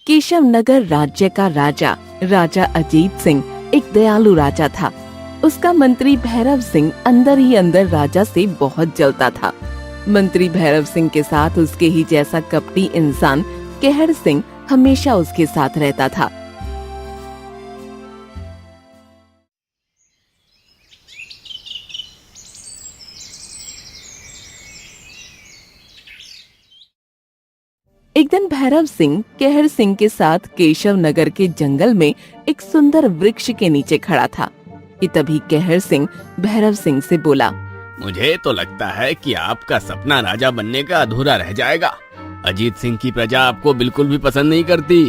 केशव नगर राज्य का राजा राजा अजीत सिंह एक दयालु राजा था। उसका मंत्री भैरव सिंह अंदर ही अंदर राजा से बहुत जलता था। मंत्री भैरव सिंह के साथ उसके ही जैसा कपटी इंसान कहर सिंह हमेशा उसके साथ रहता था। एक दिन भैरव सिंह कहर सिंह के साथ केशव नगर के जंगल में एक सुंदर वृक्ष के नीचे खड़ा था कि तभी कहर सिंह भैरव सिंह से बोला, मुझे तो लगता है कि आपका सपना राजा बनने का अधूरा रह जाएगा। अजीत सिंह की प्रजा आपको बिल्कुल भी पसंद नहीं करती।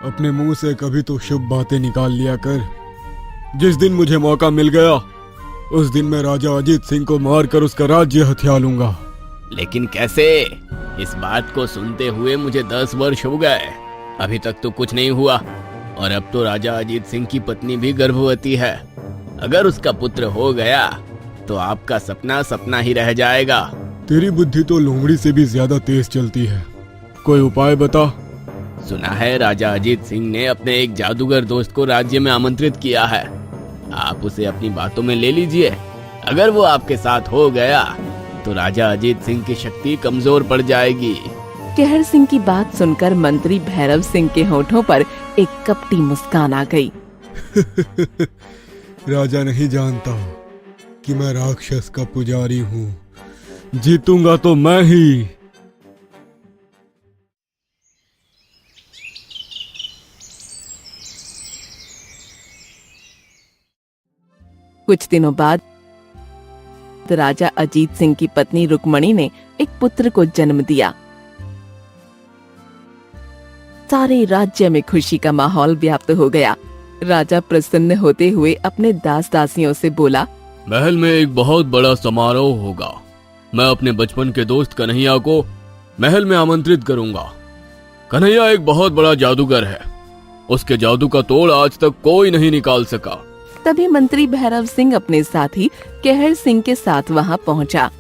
अपने मुंह से कभी तो शुभ बातें निकाल लिया कर। जिस दिन मुझे मौका मिल गया उस दिन मैं राजा अजीत सिंह को मारकर उसका राज्य हथिया लूंगा। लेकिन कैसे? इस बात को सुनते हुए मुझे 10 वर्ष हो गए, अभी तक तो कुछ नहीं हुआ। और अब तो राजा अजीत सिंह की पत्नी भी गर्भवती है। अगर उसका पुत्र हो गया तो आपका सपना सपना ही रह जाएगा। तेरी बुद्धि तो लोमड़ी से भी ज्यादा तेज चलती है, कोई उपाय बता। सुना है राजा अजीत सिंह ने अपने एक जादूगर दोस्त को राज्य में आमंत्रित किया है। आप उसे अपनी बातों में ले लीजिए। अगर वो आपके साथ हो गया तो राजा अजीत सिंह की शक्ति कमजोर पड़ जाएगी। कहर सिंह की बात सुनकर मंत्री भैरव सिंह के होठों पर एक कपटी मुस्कान आ गई। राजा नहीं जानता कि मैं राक्षस का पुजारी हूँ, जीतूंगा तो मैं ही। कुछ दिनों बाद राजा अजीत सिंह की पत्नी रुक्मणी ने एक पुत्र को जन्म दिया। सारे राज्य में खुशी का माहौल व्याप्त हो गया। राजा प्रसन्न होते हुए अपने दास दासियों से बोला, महल में एक बहुत बड़ा समारोह होगा। मैं अपने बचपन के दोस्त कन्हैया को महल में आमंत्रित करूंगा। कन्हैया एक बहुत बड़ा जादूगर है, उसके जादू का तोड़ आज तक कोई नहीं निकाल सका। तभी मंत्री भैरव सिंह अपने साथी कहर सिंह के साथ वहां पहुंचा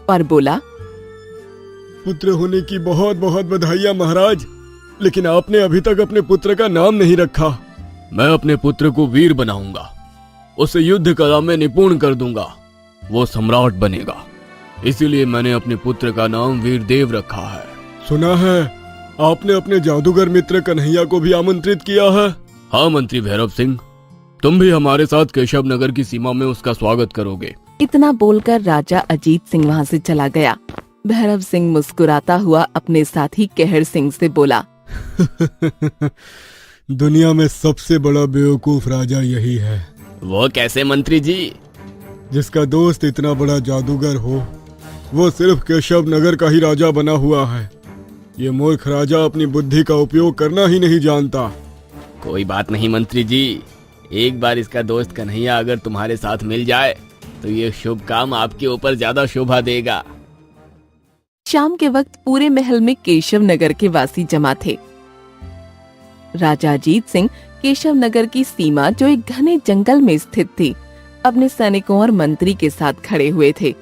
और बोला, पुत्र होने की बहुत बहुत बधाइयां महाराज, लेकिन आपने अभी तक अपने पुत्र का नाम नहीं रखा। मैं अपने पुत्र को वीर बनाऊंगा, उसे युद्ध कला में निपुण कर दूंगा, वो सम्राट बनेगा। इसीलिए मैंने अपने पुत्र का नाम वीरदेव रखा है। सुना है आपने अपने जादूगर मित्र कन्हैया को भी आमंत्रित किया है। हाँ मंत्री भैरव सिंह, तुम भी हमारे साथ केशव नगर की सीमा में उसका स्वागत करोगे। इतना बोलकर राजा अजीत सिंह वहां से चला गया। भैरव सिंह मुस्कुराता हुआ अपने साथी कहर सिंह से बोला, दुनिया में सबसे बड़ा बेवकूफ राजा यही है। वो कैसे मंत्री जी? जिसका दोस्त इतना बड़ा जादूगर हो वो सिर्फ केशव नगर का ही राजा बना हुआ है। ये मूर्ख राजा अपनी बुद्धि का उपयोग करना ही नहीं जानता। कोई बात नहीं मंत्री जी, एक बार इसका दोस्त कन्हैया अगर तुम्हारे साथ मिल जाए तो ये शुभ काम आपके ऊपर ज्यादा शोभा देगा। शाम के वक्त पूरे महल में केशव नगर के वासी जमा थे। राजा अजीत सिंह केशव नगर की सीमा, जो एक घने जंगल में स्थित थी, अपने सैनिकों और मंत्री के साथ खड़े हुए थे।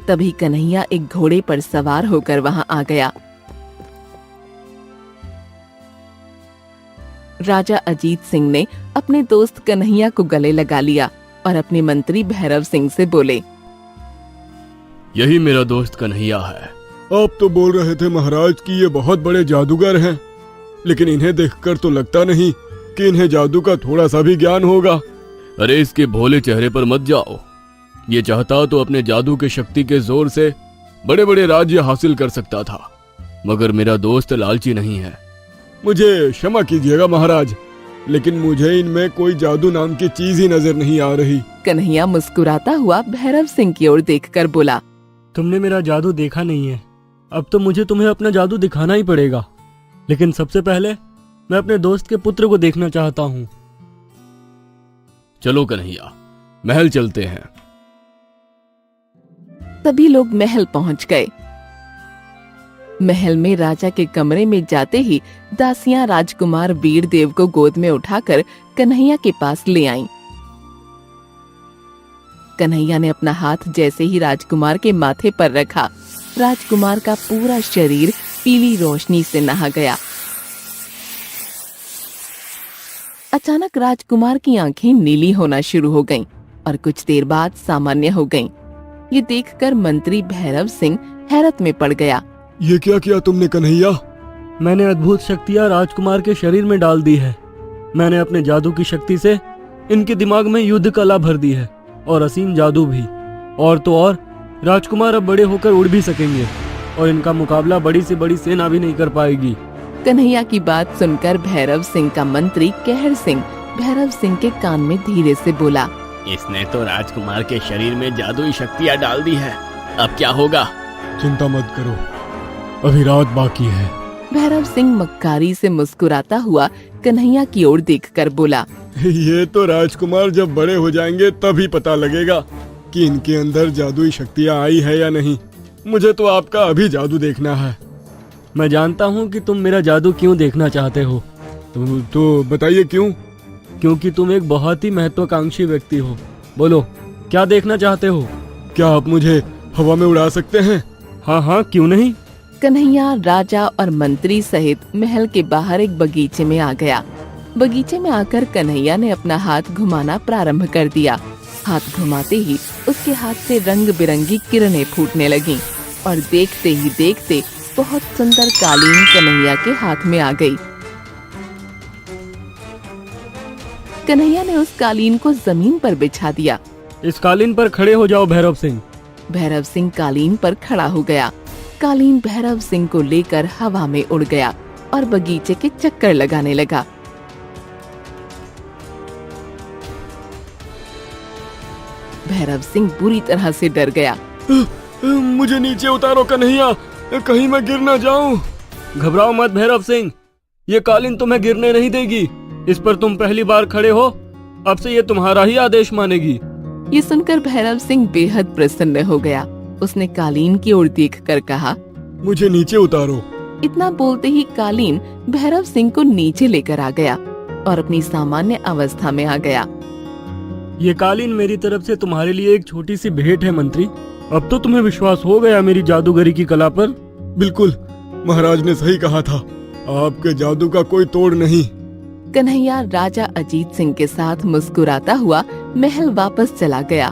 तभी कन्हैया एक घोड़े पर सवार होकर वहां आ गया। राजा अजीत सिंह ने अपने दोस्त कन्हैया को गले लगा लिया और अपने मंत्री भैरव सिंह से बोले, यही मेरा दोस्त कन्हैया है। आप तो बोल रहे थे महाराज कि ये बहुत बड़े जादूगर हैं, लेकिन इन्हें देखकर तो लगता नहीं कि इन्हें जादू का थोड़ा सा भी ज्ञान होगा। अरे इसके भोले चेहरे पर मत जाओ। ये चाहता तो अपने जादू के शक्ति के जोर से बड़े बड़े राज्य हासिल कर सकता था, मगर मेरा दोस्त लालची नहीं है। मुझे क्षमा कीजिएगा महाराज, लेकिन मुझे इनमें कोई जादू नाम की चीज ही नजर नहीं आ रही। कन्हैया मुस्कुराता हुआ भैरव सिंह की ओर देखकर बोला, तुमने मेरा जादू देखा नहीं है, अब तो मुझे तुम्हें अपना जादू दिखाना ही पड़ेगा। लेकिन सबसे पहले मैं अपने दोस्त के पुत्र को देखना चाहता हूँ। चलो कन्हैया, महल चलते हैं। सभी लोग महल पहुंच गए। महल में राजा के कमरे में जाते ही दासियां राजकुमार वीरदेव को गोद में उठाकर कन्हैया के पास ले आईं। कन्हैया ने अपना हाथ जैसे ही राजकुमार के माथे पर रखा, राजकुमार का पूरा शरीर पीली रोशनी से नहा गया। अचानक राजकुमार की आंखें नीली होना शुरू हो गईं और कुछ देर बाद सामान्य हो गईं। ये देखकर मंत्री भैरव सिंह हैरत में पड़ गया। ये क्या किया तुमने कन्हैया? मैंने अद्भुत शक्तियाँ राजकुमार के शरीर में डाल दी है। मैंने अपने जादू की शक्ति से इनके दिमाग में युद्ध कला भर दी है और असीम जादू भी। और तो और राजकुमार अब बड़े होकर उड़ भी सकेंगे और इनका मुकाबला बड़ी से बड़ी सेना भी नहीं कर पाएगी। कन्हैया की बात सुनकर भैरव सिंह का मंत्री कहर सिंह भैरव सिंह के कान में धीरे से बोला, इसने तो राजकुमार के शरीर में जादुई शक्तियाँ डाल दी है। अब क्या होगा? चिंता मत करो, अभी रात बाकी है। भैरव सिंह मक्कारी से मुस्कुराता हुआ कन्हैया की ओर देखकर बोला, ये तो राजकुमार जब बड़े हो जाएंगे तभी पता लगेगा कि इनके अंदर जादुई शक्तियाँ आई है या नहीं। मुझे तो आपका अभी जादू देखना है। मैं जानता हूँ कि तुम मेरा जादू क्यों देखना चाहते हो। तो बताइए क्यों? क्योंकि तुम एक बहुत ही महत्वाकांक्षी व्यक्ति हो। बोलो, क्या देखना चाहते हो? क्या आप मुझे हवा में उड़ा सकते हैं? हाँ हाँ, क्यों नहीं। कन्हैया राजा और मंत्री सहित महल के बाहर एक बगीचे में आ गया। बगीचे में आकर कन्हैया ने अपना हाथ घुमाना प्रारंभ कर दिया। हाथ घुमाते ही उसके हाथ से रंग बिरंगी किरणें फूटने लगीं और देखते ही देखते बहुत सुंदर कालीन कन्हैया के हाथ में आ गई। कन्हैया ने उस कालीन को जमीन पर बिछा दिया। इस कालीन पर खड़े हो जाओ भैरव सिंह। भैरव सिंह कालीन पर खड़ा हो गया। कालीन भैरव सिंह को लेकर हवा में उड़ गया और बगीचे के चक्कर लगाने लगा। भैरव सिंह बुरी तरह से डर गया। मुझे नीचे उतारो कन्हैया, कहीं मैं गिर ना जाऊं। घबराओ मत भैरव सिंह, ये कालीन तुम्हें गिरने नहीं देगी। इस पर तुम पहली बार खड़े हो, अब से ये तुम्हारा ही आदेश मानेगी। ये सुनकर भैरव सिंह बेहद प्रसन्न हो गया। उसने कालीन की ओर देखकर कहा, मुझे नीचे उतारो। इतना बोलते ही कालीन भैरव सिंह को नीचे लेकर आ गया और अपनी सामान्य अवस्था में आ गया। ये कालीन मेरी तरफ से तुम्हारे लिए एक छोटी सी भेंट है मंत्री। अब तो तुम्हें विश्वास हो गया मेरी जादूगरी की कला पर। बिल्कुल, महाराज ने सही कहा था, आपके जादू का कोई तोड़ नहीं। कन्हैया राजा अजीत सिंह के साथ मुस्कुराता हुआ महल वापस चला गया।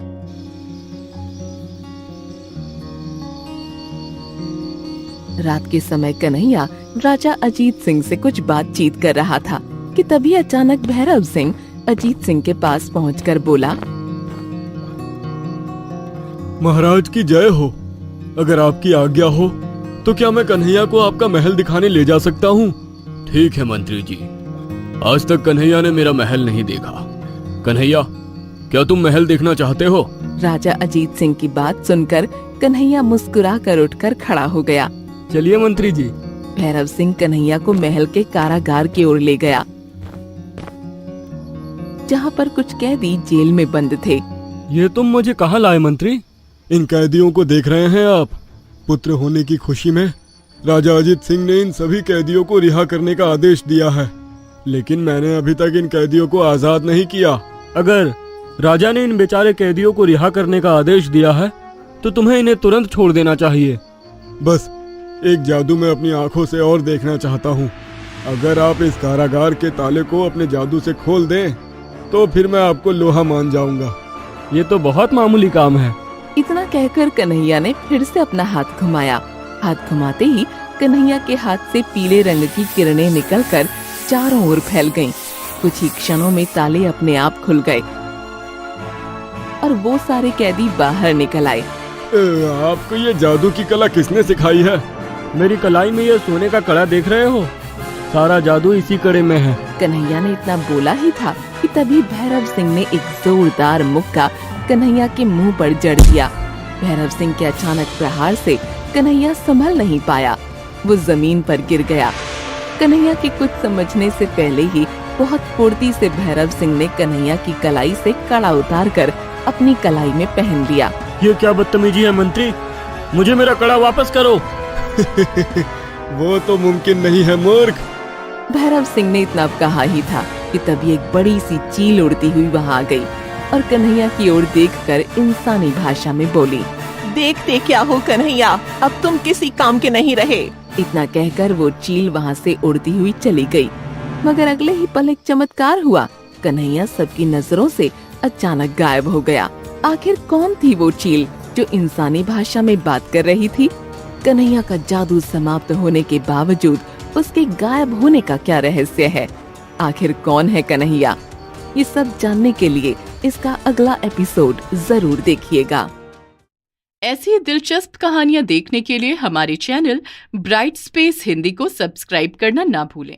रात के समय कन्हैया राजा अजीत सिंह से कुछ बातचीत कर रहा था कि तभी अचानक भैरव सिंह अजीत सिंह के पास पहुंचकर बोला, महाराज की जय हो। अगर आपकी आज्ञा हो तो क्या मैं कन्हैया को आपका महल दिखाने ले जा सकता हूँ? ठीक है मंत्री जी, आज तक कन्हैया ने मेरा महल नहीं देखा। कन्हैया, क्या तुम महल देखना चाहते हो? राजा अजीत सिंह की बात सुनकर कन्हैया मुस्कुराकर उठकर खड़ा हो गया। चलिए मंत्री जी। भैरव सिंह कन्हैया को महल के कारागार की ओर ले गया, जहाँ पर कुछ कैदी जेल में बंद थे। ये तुम मुझे कहाँ लाए मंत्री? इन कैदियों को देख रहे हैं आप? पुत्र होने की खुशी में राजा अजीत सिंह ने इन सभी कैदियों को रिहा करने का आदेश दिया है, लेकिन मैंने अभी तक इन कैदियों को आजाद नहीं किया। अगर राजा ने इन बेचारे कैदियों को रिहा करने का आदेश दिया है तो तुम्हें इन्हें तुरंत छोड़ देना चाहिए। बस एक जादू में अपनी आंखों से और देखना चाहता हूँ। अगर आप इस कारागार के ताले को अपने जादू से खोल दें तो फिर मैं आपको लोहा मान जाऊंगा। ये तो बहुत मामूली काम है। इतना कहकर कन्हैया ने फिर से अपना हाथ घुमाया। हाथ घुमाते ही कन्हैया के हाथ से पीले रंग की किरणें निकलकर चारों ओर फैल गईं। कुछ ही क्षणों में ताले अपने आप खुल गए और वो सारे कैदी बाहर निकल आए। आपको ये जादू की कला किसने सिखाई है? मेरी कलाई में ये सोने का कड़ा देख रहे हो, सारा जादू इसी कड़े में है। कन्हैया ने इतना बोला ही था कि तभी भैरव सिंह ने एक जोरदार मुक्का कन्हैया के मुंह पर जड़ दिया। भैरव सिंह के अचानक प्रहार से कन्हैया संभल नहीं पाया, वो जमीन पर गिर गया। कन्हैया के कुछ समझने से पहले ही बहुत फुर्ती से भैरव सिंह ने कन्हैया की कलाई से कड़ा उतारकर अपनी कलाई में पहन लिया। ये क्या बदतमीजी है मंत्री, मुझे मेरा कड़ा वापस करो। वो तो मुमकिन नहीं है मूर्ख। भैरव सिंह ने इतना कहा ही था कि तभी एक बड़ी सी चील उड़ती हुई वहाँ आ गई और कन्हैया की ओर देखकर इंसानी भाषा में बोली, देखते क्या हो कन्हैया, अब तुम किसी काम के नहीं रहे। इतना कहकर वो चील वहाँ से उड़ती हुई चली गई। मगर अगले ही पल एक चमत्कार हुआ। कन्हैया सबकी नजरों से अचानक गायब हो गया। आखिर कौन थी वो चील जो इंसानी भाषा में बात कर रही थी? कन्हैया का जादू समाप्त होने के बावजूद उसके गायब होने का क्या रहस्य है? आखिर कौन है कन्हैया? ये सब जानने के लिए इसका अगला एपिसोड जरूर देखिएगा। ऐसी दिलचस्प कहानियां देखने के लिए हमारे चैनल ब्राइट स्पेस हिंदी को सब्सक्राइब करना ना भूलें।